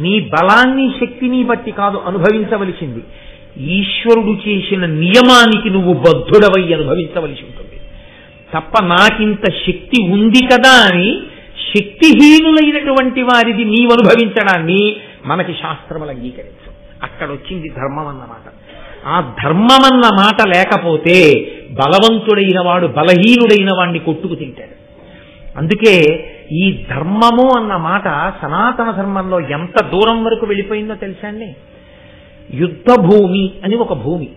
నీ బలాన్ని శక్తిని బట్టి కాదు అనుభవించవలసింది, ఈశ్వరుడు చేసిన నియమానికి నువ్వు బద్ధుడవై అనుభవించవలసి ఉంటుంది తప్ప నాకింత శక్తి ఉంది కదా అని శక్తిహీనులైనటువంటి వారిది నీవు అనుభవించడాన్ని మనకి శాస్త్రములు అంగీకరించు. అక్కడొచ్చింది ధర్మం అన్నమాట. ఆ ధర్మం అన్న మాట లేకపోతే బలవంతుడైన వాడు బలహీనుడైన వాడిని కొట్టుకు తింటాడు. అందుకే ఈ ధర్మము అన్న మాట సనాతన ధర్మంలో ఎంత దూరం వరకు వెళ్ళిపోయిందో తెలుసా అండి. యుద్ధ భూమి అని ఒక భూమి,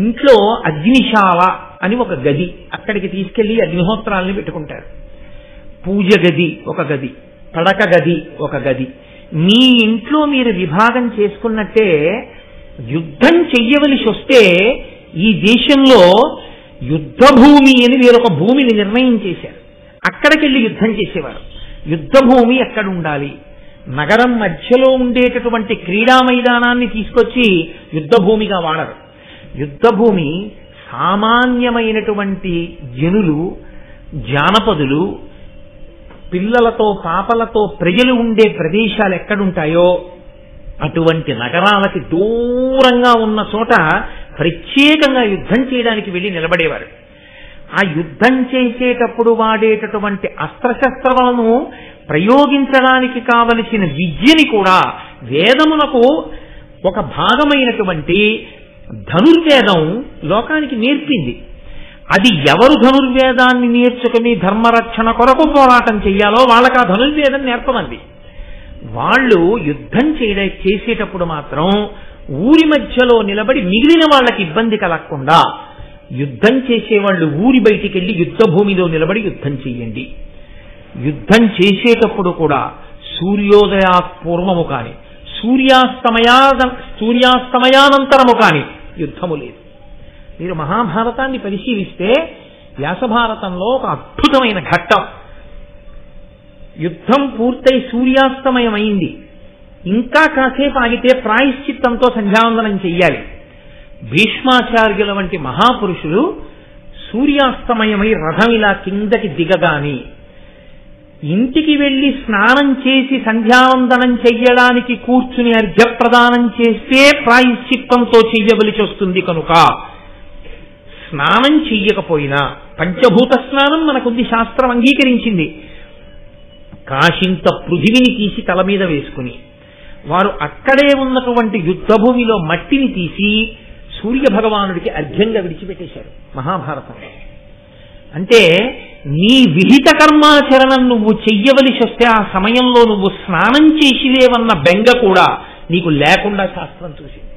ఇంట్లో అగ్నిశాల అని ఒక గది, అక్కడికి తీసుకెళ్లి అగ్నిహోత్రాలని పెట్టుకుంటారు. పూజ గది ఒక గది, పడక గది ఒక గది. మీ ఇంట్లో మీరు విభాగం చేసుకున్నట్టే యుద్ధం చెయ్యవలసి వస్తే ఈ దేశంలో యుద్ధ భూమి అని వేరొక భూమిని నిర్ణయం చేశారు. అక్కడికెళ్ళి యుద్ధం చేసేవారు. యుద్ధ భూమి ఎక్కడ ఉండాలి? నగరం మధ్యలో ఉండేటటువంటి క్రీడా మైదానాన్ని తీసుకొచ్చి యుద్ధ భూమిగా వాడరు. యుద్ధ భూమి సామాన్యమైనటువంటి జనులు, జానపదులు, పిల్లలతో పాపలతో ప్రజలు ఉండే ప్రదేశాలు ఎక్కడుంటాయో అటువంటి నగరాలకి దూరంగా ఉన్న చోట ప్రత్యేకంగా యుద్ధం చేయడానికి వెళ్ళి నిలబడేవారు. ఆ యుద్ధం చేసేటప్పుడు వాడేటటువంటి అస్త్రశస్త్రాలను ప్రయోగించడానికి కావలసిన విద్యని కూడా వేదమునకు ఒక భాగమైనటువంటి ధనుర్వేదం లోకానికి నేర్పింది. అది ఎవరు ధనుర్వేదాన్ని నేర్చుకుని ధర్మరక్షణ కొరకు పోరాటం చెయ్యాలో వాళ్ళకి ఆ ధనుర్వేదం నేర్పమంది. వాళ్ళు యుద్ధం చేసేటప్పుడు మాత్రం ఊరి మధ్యలో నిలబడి మిగిలిన వాళ్ళకి ఇబ్బంది కలగకుండా యుద్ధం చేసేవాళ్ళు ఊరి బయటికి వెళ్ళి యుద్ధ భూమిలో నిలబడి యుద్ధం చెయ్యండి. యుద్ధం చేసేటప్పుడు కూడా సూర్యోదయాత్పూర్వము కాని సూర్యాస్తమయానంతరము కాని యుద్ధము లేదు. మీరు మహాభారతాన్ని పరిశీలిస్తే వ్యాసభారతంలో ఒక అద్భుతమైన ఘట్టం. యుద్ధం పూర్తయి సూర్యాస్తమయం అయింది, ఇంకా కాసేపు ఆగితే ప్రాయశ్చిత్తంతో సంధ్యావందనం చెయ్యాలి. భీష్మాచార్యుల వంటి మహాపురుషులు సూర్యాస్తమయమై రథం ఇలా కిందకి దిగగాని ఇంటికి వెళ్లి స్నానం చేసి సంధ్యావందనం చెయ్యడానికి కూర్చుని అర్ఘ్యప్రదానం చేస్తే ప్రాయశ్చిత్తంతో చెయ్యవలసి వస్తుంది. కనుక స్నానం చెయ్యకపోయినా పంచభూత స్నానం మనకుంది, శాస్త్రం అంగీకరించింది. కాశింత పృథివిని తీసి తల మీద వేసుకుని వారు అక్కడే ఉన్నటువంటి యుద్ధభూమిలో మట్టిని తీసి సూర్య భగవానుడికి అర్ఘ్యంగా విడిచిపెట్టేశారు మహాభారతంలో. అంటే నీ విహిత కర్మాచరణం నువ్వు చెయ్యవలసి వస్తే ఆ సమయంలో నువ్వు స్నానం చేసిలేవన్న బెంగ కూడా నీకు లేకుండా శాస్త్రం చూసింది.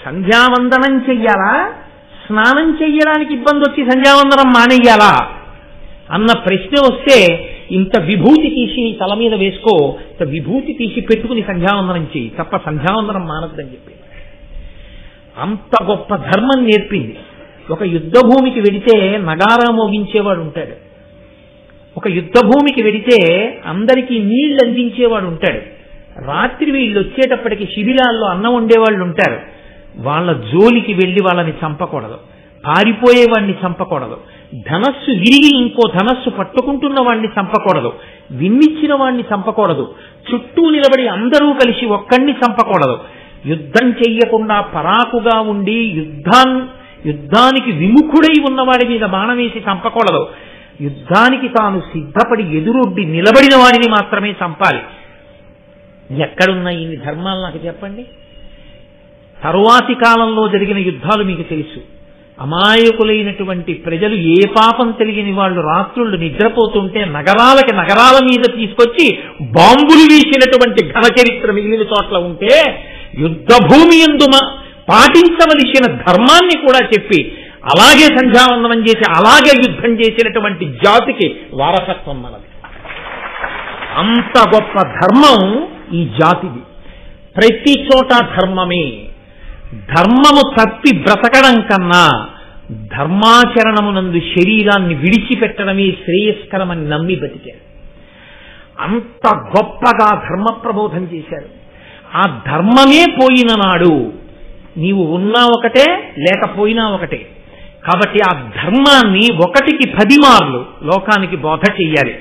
సంధ్యావందనం చెయ్యాలా, స్నానం చెయ్యడానికి ఇబ్బంది వచ్చి సంధ్యావందనం మానేయాలా అన్న ప్రశ్న వస్తే ఇంత విభూతి తీసి తల మీద వేసుకో, ఇంత విభూతి తీసి పెట్టుకుని సంధ్యావందనం చెయ్యి, తప్ప సంధ్యావందనం మానద్దని చెప్పి అంత గొప్ప ధర్మం నేర్పింది. ఒక యుద్ధ భూమికి వెడితే నగారా మోగించేవాడు ఉంటాడు, ఒక యుద్ధ భూమికి వెడితే అందరికీ నీళ్లు అందించేవాడు ఉంటాడు, రాత్రి వీళ్ళు వచ్చేటప్పటికి శిబిరాల్లో అన్నం వండేవాళ్ళు ఉంటారు. వాళ్ళ జోలికి వెళ్లి వాళ్ళని చంపకూడదు, పారిపోయేవాడిని చంపకూడదు, ధనస్సు విరిగి ఇంకో ధనస్సు పట్టుకుంటున్న వాడిని చంపకూడదు, విన్నిచ్చిన వాడిని చంపకూడదు, చుట్టూ నిలబడి అందరూ కలిసి ఒక్కడిని చంపకూడదు, యుద్ధం చెయ్యకుండా పరాకుగా ఉండి యుద్ధానికి విముఖుడై ఉన్నవాడి మీద బాణం వేసి చంపకూడదు, యుద్ధానికి తాను సిద్ధపడి ఎదురొడ్డి నిలబడిన వాడిని మాత్రమే చంపాలి. ఎక్కడున్నాయి ఇన్ని ధర్మాలు నాకు చెప్పండి. తరువాతి కాలంలో జరిగిన యుద్ధాలు మీకు తెలుసు. అమాయకులైనటువంటి ప్రజలు, ఏ పాపం తెలియని వాళ్ళు రాత్రుళ్ళు నిద్రపోతుంటే నగరాల మీద తీసుకొచ్చి బాంబులు వేసినటువంటి ఘన చరిత్ర మిగిలిన చోట్ల ఉంటే యుద్ధ భూమి యందు పాటించవలసిన ధర్మాన్ని కూడా చెప్పి అలాగే సంధ్యావందనం చేసి అలాగే యుద్ధం చేసినటువంటి జాతికి వారసత్వం మనది. అంత గొప్ప ధర్మం ఈ జాతిది. ప్రతి చోట ధర్మమే. ధర్మము తప్పి బ్రతకడం కన్నా ధర్మాచరణమునందు శరీరాన్ని విడిచిపెట్టడమే శ్రేయస్కరమని నమ్మి బతికారు. అంత గొప్పగా ధర్మ ప్రబోధం చేశారు. ఆ ధర్మమే పోయిన నాడు నీవు ఉన్నా ఒకటే, లేకపోయినా ఒకటే. కాబట్టి ఆ ధర్మాన్ని 1కి 10 మార్లు లోకానికి బోధ చెయ్యాలి.